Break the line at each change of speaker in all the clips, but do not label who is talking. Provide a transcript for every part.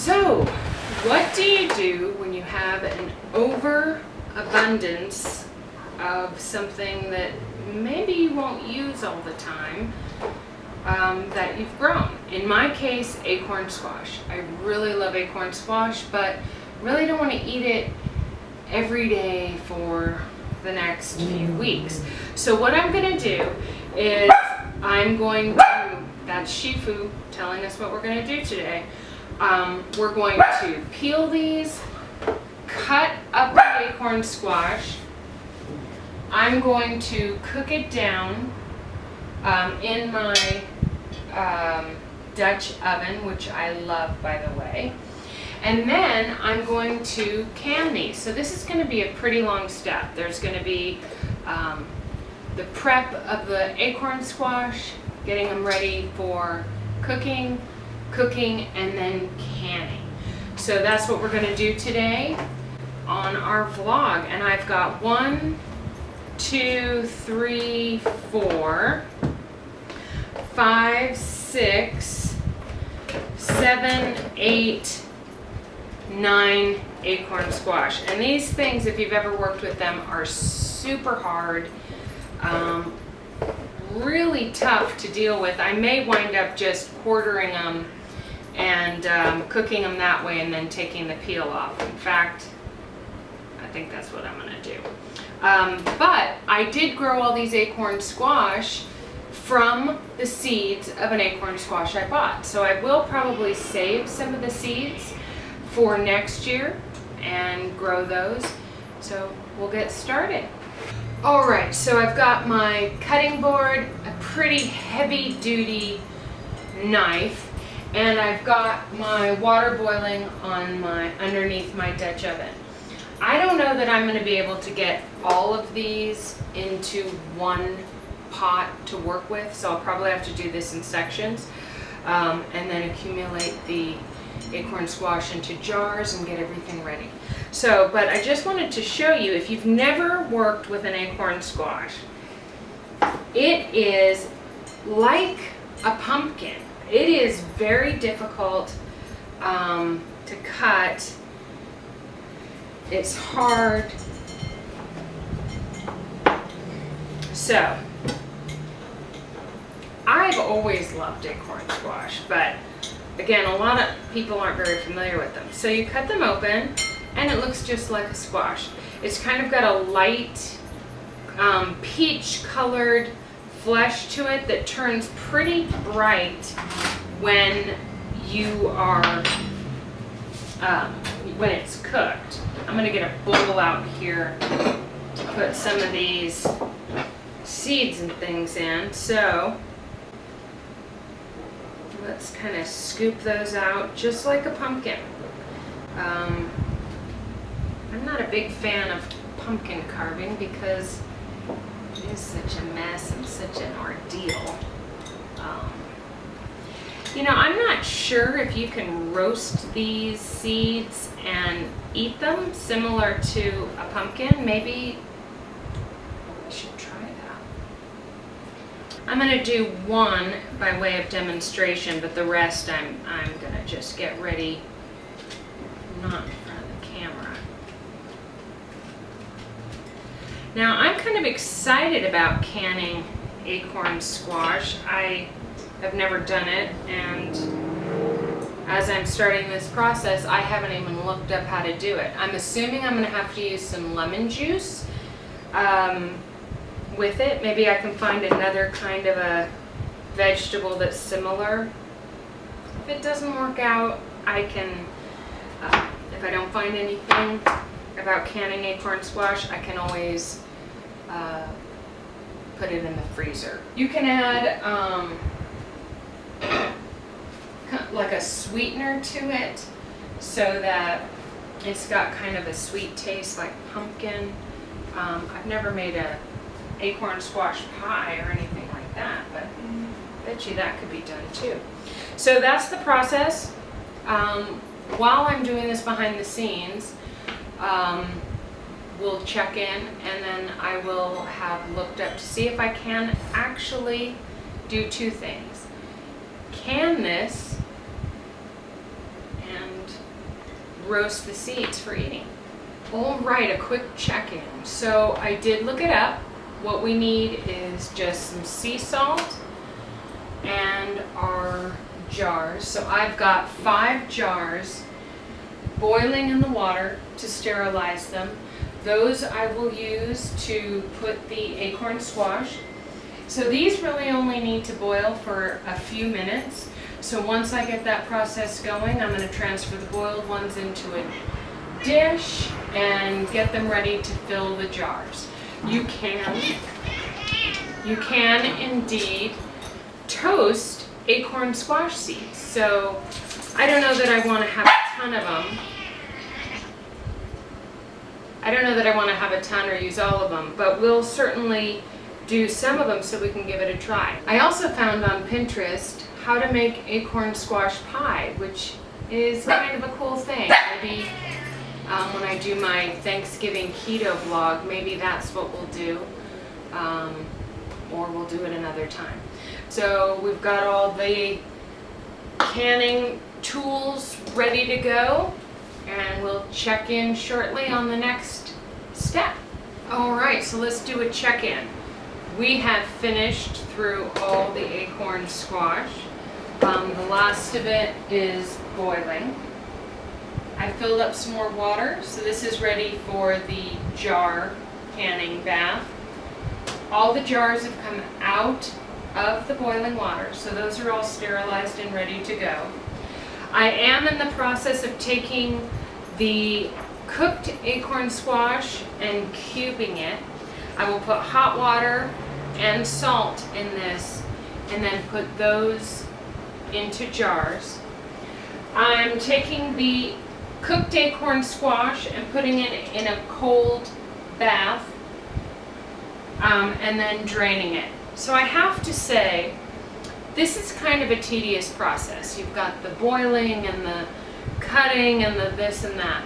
So, what do you do when you have an overabundance of something that maybe you won't use all the time that you've grown? In my case, acorn squash. I really love acorn squash, but really don't want to eat it every day for the next few weeks. So what I'm going to do is that's Shifu telling us what we're going to do today. We're going to peel these, cut up the acorn squash. I'm going to cook it down in my Dutch oven, which I love, by the way. And then I'm going to can these. So this is going to be a pretty long step. There's going to be the prep of the acorn squash, getting them ready for cooking, and then canning. So that's what we're going to do today on our vlog. And I've got 1, 2, 3, 4, 5, 6, 7, 8, 9 acorn squash. And these things, if you've ever worked with them, are super hard, really tough to deal with. I may wind up just quartering them and cooking them that way and then taking the peel off. In fact, I think that's what I'm going to do. But I did grow all these acorn squash from the seeds of an acorn squash I bought. So I will probably save some of the seeds for next year and grow those. So we'll get started. All right, so I've got my cutting board, a pretty heavy duty knife, and I've got my water boiling on underneath my Dutch oven. I don't know that I'm going to be able to get all of these into one pot to work with, so I'll probably have to do this in sections and then accumulate the acorn squash into jars and get everything ready. So, but I just wanted to show you, if you've never worked with an acorn squash, it is like a pumpkin. It is very difficult to cut. It's hard. So, I've always loved acorn squash, but again, a lot of people aren't very familiar with them. So you cut them open, and it looks just like a squash. It's kind of got a light peach-colored flesh to it that turns pretty bright when you are when it's cooked. I'm going to get a bowl out here to put some of these seeds and things in. So let's kind of scoop those out just like a pumpkin. I'm not a big fan of pumpkin carving because it is such a mess and such an ordeal. You know, I'm not sure if you can roast these seeds and eat them similar to a pumpkin. Maybe I should try that. I'm going to do one by way of demonstration, but the rest I'm going to just get ready, not in front of the camera. Now, I'm kind of excited about canning acorn squash. I have never done it, and as I'm starting this process, I haven't even looked up how to do it. I'm assuming I'm going to have to use some lemon juice with it. Maybe I can find another kind of a vegetable that's similar. If it doesn't work out, I can, if I don't find anything about canning acorn squash, I can always put it in the freezer. You can add like a sweetener to it so that it's got kind of a sweet taste like pumpkin. I've never made a acorn squash pie or anything like that, but I bet you that could be done too. So that's the process. While I'm doing this behind the scenes, we'll check in, and then I will have looked up to see if I can actually do two things. Can this and roast the seeds for eating. All right, a quick check-in. So I did look it up. What we need is just some sea salt and our jars. So I've got 5 jars boiling in the water to sterilize them. Those I will use to put the acorn squash. So these really only need to boil for a few minutes. So once I get that process going, I'm going to transfer the boiled ones into a dish and get them ready to fill the jars. You can indeed toast acorn squash seeds. So I don't know that I want to have a ton of them. I don't know that I want to have a ton or use all of them, but we'll certainly do some of them so we can give it a try. I also found on Pinterest how to make acorn squash pie, which is kind of a cool thing. Maybe when I do my Thanksgiving keto vlog, maybe that's what we'll do, or we'll do it another time. So we've got all the canning tools ready to go, and we'll check in shortly on the next step. All right, so let's do a check-in. We have finished through all the acorn squash. The last of it is boiling. I filled up some more water, so this is ready for the jar canning bath. All the jars have come out of the boiling water, so those are all sterilized and ready to go. I am in the process of taking the cooked acorn squash and cubing it. I will put hot water and salt in this and then put those into jars. I'm taking the cooked acorn squash and putting it in a cold bath and then draining it. So I have to say, this is kind of a tedious process. You've got the boiling and the cutting and the this and that.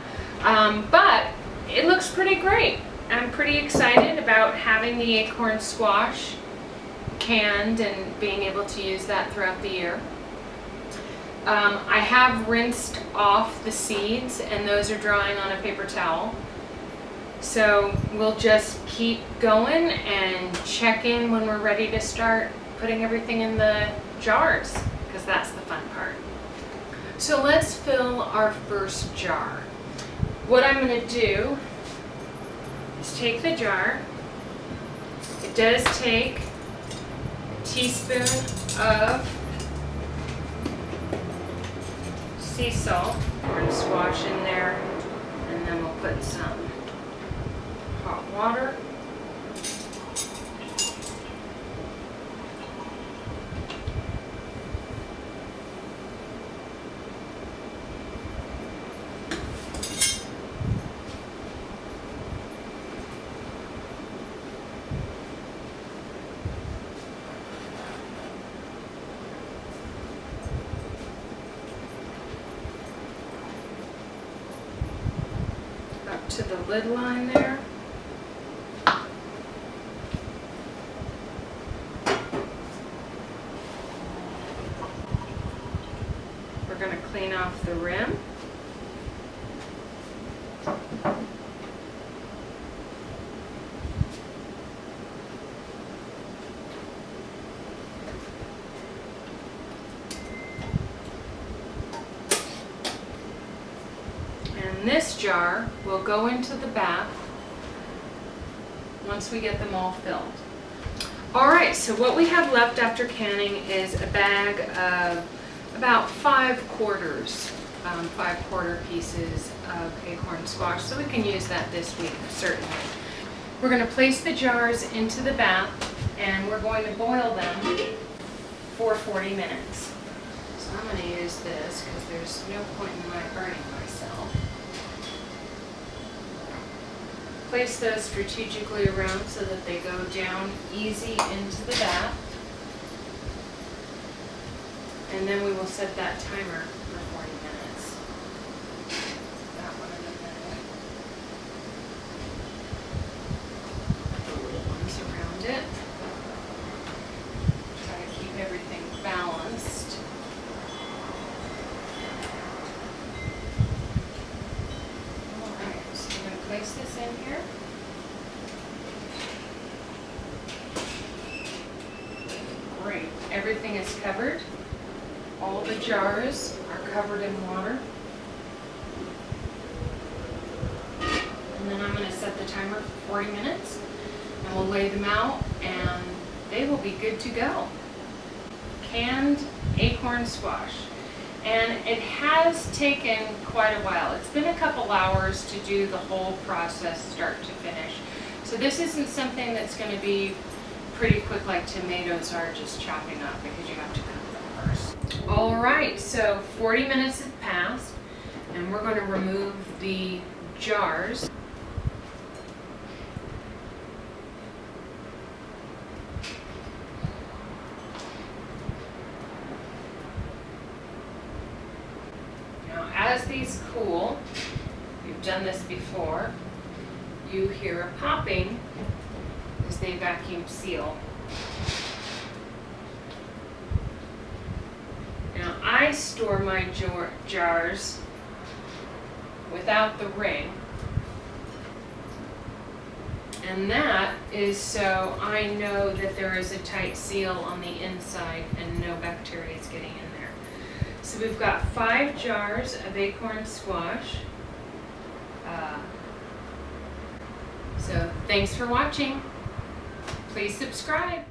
But it looks pretty great. I'm pretty excited about having the acorn squash canned and being able to use that throughout the year. I have rinsed off the seeds and those are drying on a paper towel. So we'll just keep going and check in when we're ready to start putting everything in the jars, because that's the fun part. So let's fill our first jar. What I'm going to do is take the jar. It does take a teaspoon of sea salt. We're going to squash in there, and then we'll put some hot water. Up to the lid line there. We're going to clean off the rim. And this jar will go into the bath once we get them all filled. All right, so what we have left after canning is a bag of about 5 quarters, 5-quarter pieces of acorn squash, so we can use that this week, certainly. We're going to place the jars into the bath and we're going to boil them for 40 minutes. So I'm going to use this because there's no point in my burning myself. Place those strategically around so that they go down easy into the bath. And then we will set that timer for 40 minutes. That one in a minute. The little ones around it. Try to keep everything balanced. this in here. Great, everything is covered. All the jars are covered in water. And then I'm going to set the timer for 40 minutes and we'll lay them out and they will be good to go. Canned acorn squash. And it has taken quite a while. It's been a couple hours to do the whole process start to finish. So this isn't something that's going to be pretty quick like tomatoes are, just chopping up, because you have to cook them first. All right, so 40 minutes have passed and we're going to remove the jars. As these cool, you've done this before, you hear a popping as they vacuum seal. Now I store my jars without the ring, and that is so I know that there is a tight seal on the inside and no bacteria is getting in there. So we've got 5 jars of acorn squash. So thanks for watching. Please subscribe.